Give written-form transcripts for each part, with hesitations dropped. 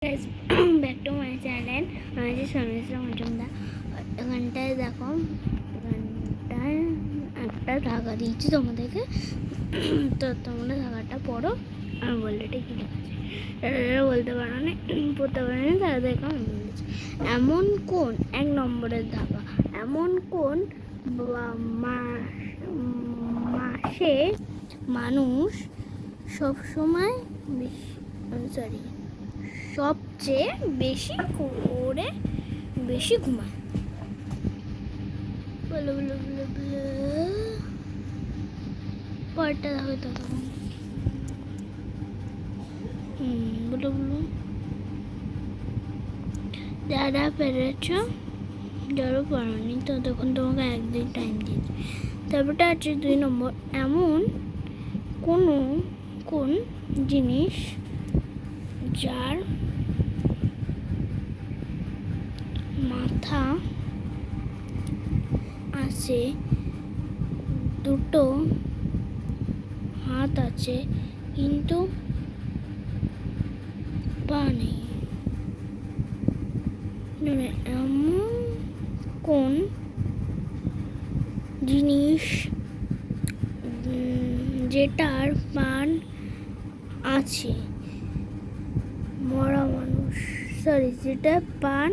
guys, back to my channel. আমি যে সমিশ্র মজুমদার। এখানটায় দেখো, এখানটায় একটা ধাগা দিয়েছি তোমাদেরকে। তো তোমরা ধাগাটা পড়ো, আমি বললে এটা কি লেখা আছে এটা বলতে পারো না, পড়তে পারো না, তারা দেখো আমি বলেছি। এমন কোন 1 নম্বরের ধাগা, এমন কোন মাসে মানুষ সবসময় সবচেয়ে বেশি ঘুমায়? বলো বলো বলো বলো, পরটা দেখো তো বলো বলো, যারা পেরেছ, যারা পারোনি তো তখন তোমাকে একদিন টাইম দিয়েছি। তারপরটা আছে 2 নম্বর, এমন কোন জিনিস যার মাথা আছে, দুটো হাত আছে, কিন্তু পা নেই? এমন কোন জিনিস যেটার প্রাণ আছে, মরা মানুষ, যেটা প্রাণ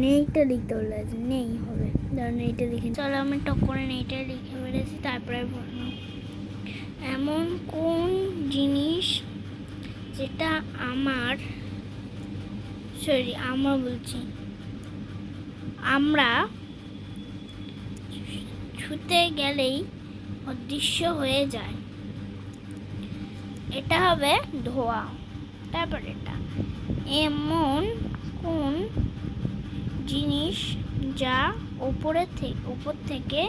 নেইটা লিখতে বলেছে, নেই হবে, ধরুন এইটা লিখে, চলো আমি টক করে নেইটা লিখে বেড়েছি। তারপরে বললাম, এমন কোন জিনিস যেটা আমরা ছুতে গেলেই অদৃশ্য হয়ে যায়? এটা হবে ধোয়া। তারপর এটা, এমন কোন জিনিস যা উপর থেকে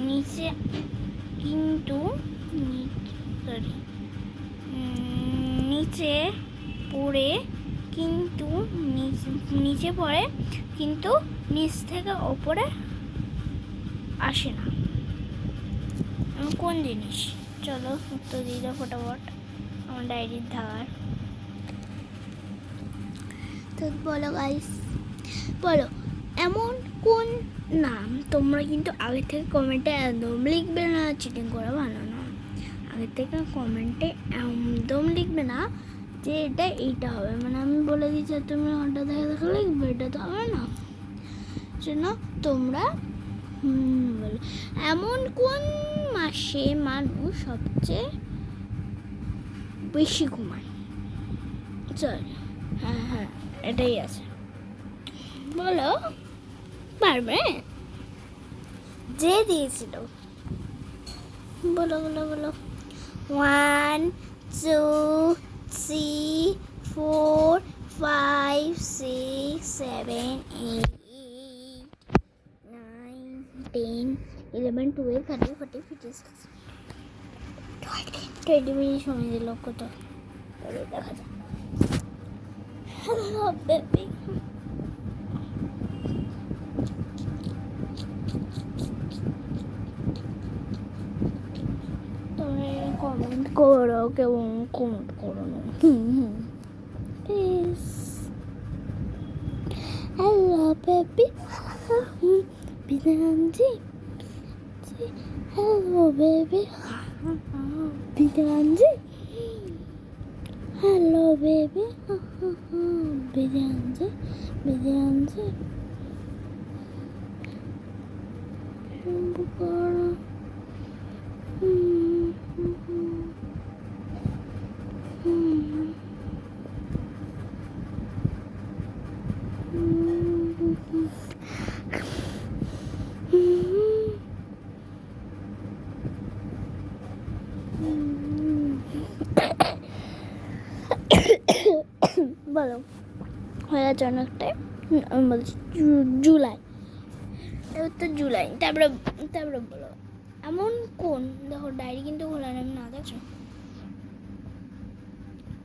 নিচে নিচে পড়ে কিন্তু নিচ থেকে ওপরে আসে না? কোন জিনিস? চলো উত্তর দিয়ে দাও ফটাফট আমার ডায়েরির ধার। তো বলো গাইস, বলো এমন কোন নাম। তোমরা কিন্তু আগে থেকে কমেন্টে একদম লিখবে না, চিটিং করা ভালো না। আগে থেকে কমেন্টে একদম লিখবে না যে এইটা হবে, মানে আমি বলে দিচ্ছি তুমি হঠাৎ দেখে লিখবে, এটা তো হবে না। জন্য তোমরা বলো, এমন কোন মাসে মানুষ সবচেয়ে বেশি ঘুমায়? চল, হ্যাঁ এটাই আছে, বলো পারবে? যে দিয়েছিল, বলো বলো বলো। 1 2 3 4 5 6 7 8 9 10 11 12 13 14 15 16 20 মিনিট সময় দিল কত, দেখা যাক। হ্যালো বেবি, কমেন্ট করো, কেমন কমেন্ট করো না please. Hello baby, Bidhanji, hello baby, Bidhanji, hello baby, Bidhanji, Bidhanji, করো। বলো হয়ে গেছে অনেকটাই, আমি বলছি জুলাই, এবার তো জুলাই। তারপরে বলো, এমন কোন, দেখো ডায়েরি কিন্তু খোলা নেই না, দেখছো?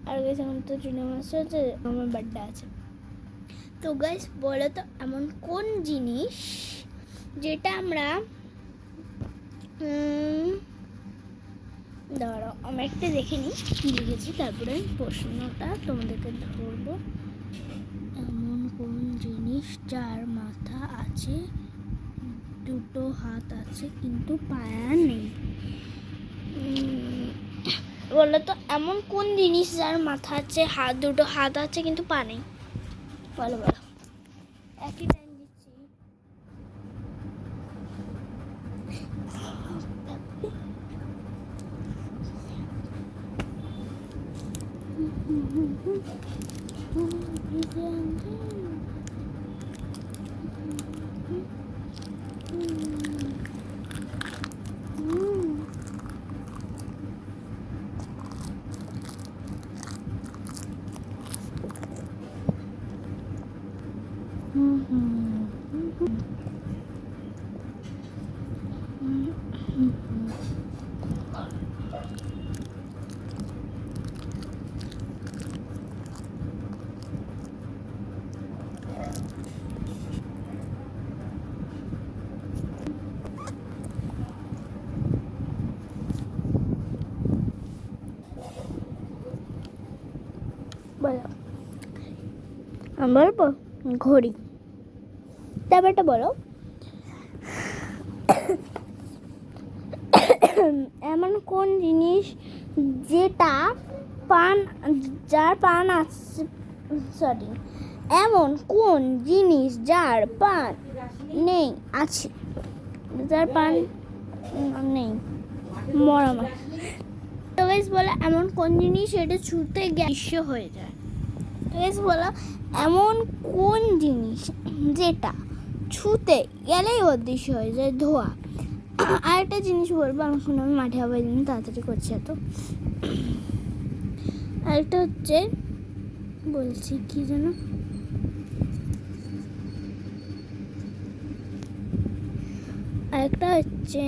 আর গাইস এখন তো জুলাই মাসে আছে, আমার বার্থডে আছে। তো গাইস বলো তো, এমন কোন জিনিস যেটা আমরা দাঁড়াও আমি একটা দেখে নিই কি লিখেছি, তারপরে প্রশ্নটা তোমাদেরকে ধরবো। যার মাথা আছে, দুটো হাত আছে কিন্তু পায়া নেই। বলো তো এমন কোন জিনিস যার মাথা আছে, দুটো হাত আছে কিন্তু পা নেই? বলো বলো, একই টাইম দিচ্ছি। বলো, আমি বলবো ঘড়ি। তারপরটা বলো, এমন কোন জিনিস যেটা পান, যার পান আছে, সরি, এমন কোন জিনিস যার পান নেই আছে, যার পান নেই, মরা মাছ। তো গাইস বলো, এমন কোন জিনিস এটা ছুঁতে গ্যাস হয়ে যায়? তো গাইস বলো, এমন কোন জিনিস যেটা ছুঁতে গেলেই অদৃশ্য হয়ে যায়, ধোয়া। আরেকটা জিনিস বলবো, এখন আমি মাঠে আবার তাড়াতাড়ি করছি এত। আরেকটা হচ্ছে, বলছি কি যেন, আরেকটা হচ্ছে